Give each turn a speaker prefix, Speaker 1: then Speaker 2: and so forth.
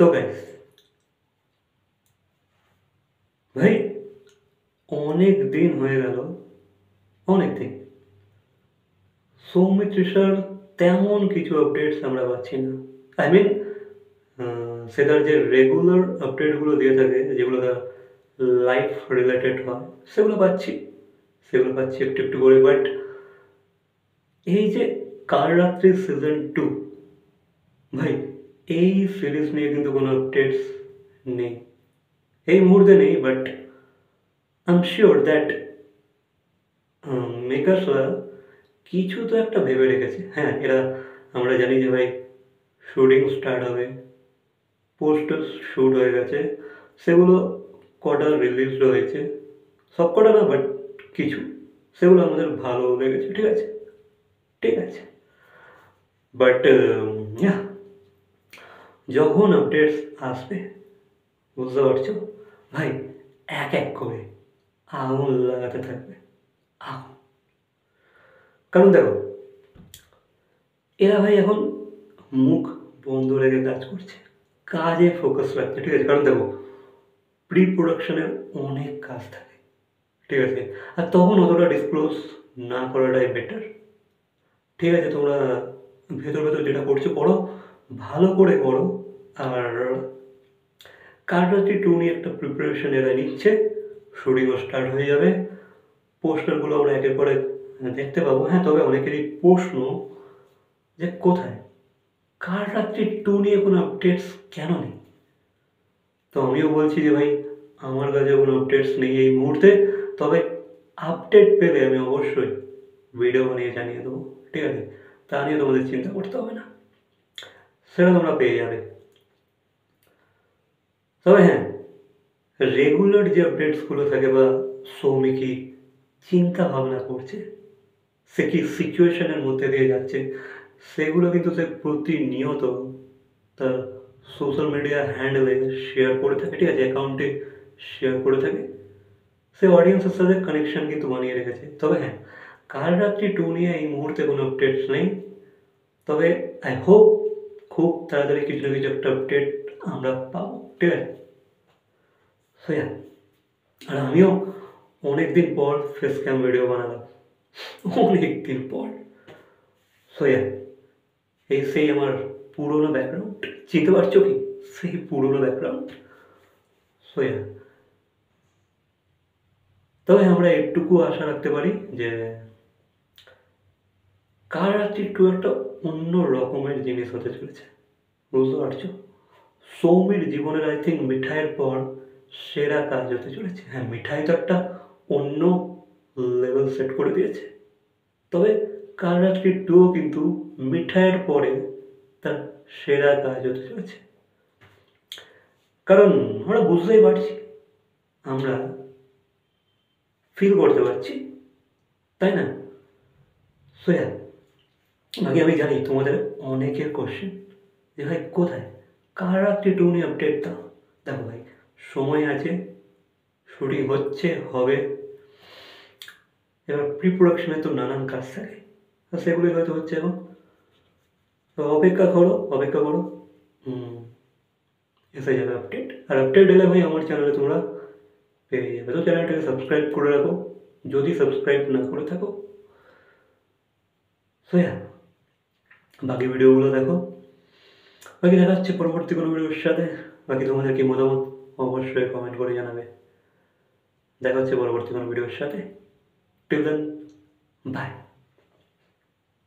Speaker 1: তো গাইস ভাই অনেক দিন হয়ে গেল, অনেক দিন সৌমিত্রিষার তেমন কিছু আপডেটস আমরা পাচ্ছি না। আই মিন সে তার যে রেগুলার আপডেটগুলো দিয়ে থাকে, যেগুলো তার লাইফ রিলেটেড হয়, সেগুলো পাচ্ছি একটু একটু করে। বাট এই যে কাল রাত্রি সিজন 2, ভাই এই সিরিজ নিয়ে কিন্তু কোনো আপডেটস নেই, এই মুহূর্তে নেই। But I am sure that মেকার্সরা কিছু তো একটা ভেবে রেখেছে। হ্যাঁ, এরা আমরা জানি যে ভাই শুটিং স্টার্ট হবে, পোস্টার শ্যুট হয়ে গেছে, সেগুলো কটা রিলিজড হয়েছে, সব কটা না বাট কিছু, সেগুলো আমাদের ভালো লেগেছে। ঠিক আছে, ঠিক আছে। বাট যখন আপডেটস আসবে, বুঝতে পারছো ভাই, এক এক করে আগুন লাগাতে থাকবে, আগুন। কারণ দেখো, এরা ভাই এখন মুখ বন্ধ রেখে কাজ করছে, কাজে ফোকাস রাখছে। ঠিক আছে, কারণ দেখো প্রি প্রোডাকশনের অনেক কাজ থাকে, ঠিক আছে, আর তখন অতটা ডিসক্লোজ না করাটাই বেটার। ঠিক আছে, তোমরা ভেতর ভেতর যেটা করছো করো, ভালো করে করো। আর কালরাত্রি 2 নিয়ে একটা প্রিপারেশন এরা নিচ্ছে, শুটিংও স্টার্ট হয়ে যাবে, পোস্টারগুলো আমরা একের পর এক দেখতে পাবো। হ্যাঁ, তবে অনেকেরই প্রশ্ন যে কোথায় কালরাত্রি 2 নিয়ে কোনো আপডেটস কেন নেই। তো আমিও বলছি যে ভাই আমার কাছে কোনো আপডেটস নেই এই মুহূর্তে, তবে আপডেট পেলে আমি অবশ্যই ভিডিও বানিয়ে জানিয়ে দেবো। ঠিক আছে, তা নিয়ে তোমাদের চিন্তা করতে হবে না, সেটা তোমরা পেয়ে যাবে। তবে হ্যাঁ, রেগুলার যে আপডেটসগুলো থাকে বা সৌমি কি চিন্তা ভাবনা করছে, সে কি সিচুয়েশনের মধ্যে দিয়ে যাচ্ছে, সেগুলো কিন্তু সে প্রতিনিয়ত তার সোশ্যাল মিডিয়া হ্যান্ডেলে শেয়ার করে থাকে। ঠিক আছে, অ্যাকাউন্টে শেয়ার করে থাকে, সে অডিয়েন্সের সাথে কানেকশন কিন্তু বানিয়ে রেখেছে। তবে হ্যাঁ, কালরাত্রি 2 নিয়ে এই মুহূর্তে কোনো আপডেটস নেই, তবে আই হোপ খুব তাড়াতাড়ি কিছু না কিছু একটা আপডেট আমরা পাবো। ঠিক আছে, সো আর আমিও অনেকদিন পর ফেস ক্যাম ভিডিও বানালাম, অনেকদিন পর। সো এই সেই আমার পুরোনো ব্যাকগ্রাউন্ড, চিনতে পারছো কি, সেই পুরোনো ব্যাকগ্রাউন্ড। সো তবে আমরা একটুকু আশা রাখতে পারি যে কালরাত্রি 2 একটা অন্য রকমের জিনিস হতে চলেছে, বুঝতে পারছো। সৌমির জীবনের আই থিঙ্ক মিঠাইয়ের পর সেরা কাজ হতে চলেছে। হ্যাঁ, মিঠাই তো একটা অন্য লেভেল সেট করে দিয়েছে, তবে কালরাত্রি 2ও কিন্তু মিঠাইয়ের পরে তার সেরা কাজ হতে চলেছে। কারণ আমরা বুঝতেই পারছি, আমরা ফিল করতে পারছি, তাই না। সো বাকি আমি জানি তোমাদের অনেকের কোশ্চেন যে ভাই কোথায় কালরাত্রি 2 নিয়ে আপডেট দাও। দেখো ভাই, সময় আছে, শুটিং হচ্ছে, হবে। এবার প্রি প্রোডাকশনে তো নানান কাজ থাকে, আর সেগুলোই হয়তো হচ্ছে এখন। তো অপেক্ষা করো, অপেক্ষা করো, এসে যাবে আপডেট। আর আপডেট এলে ভাই আমার চ্যানেলে তোমরা পেয়ে যাবে। তো চ্যানেলটাকে সাবস্ক্রাইব করে রাখো যদি সাবস্ক্রাইব না করে থাকো। সো বাকি ভিডিওগুলো দেখো, বাকি দেখা হচ্ছে পরবর্তী কোনো ভিডিওর সাথে। বাকি তোমাদের কি মতামত অবশ্যই কমেন্ট করে জানাবে। দেখা হচ্ছে পরবর্তী কোনো ভিডিওর সাথে। Till then, by.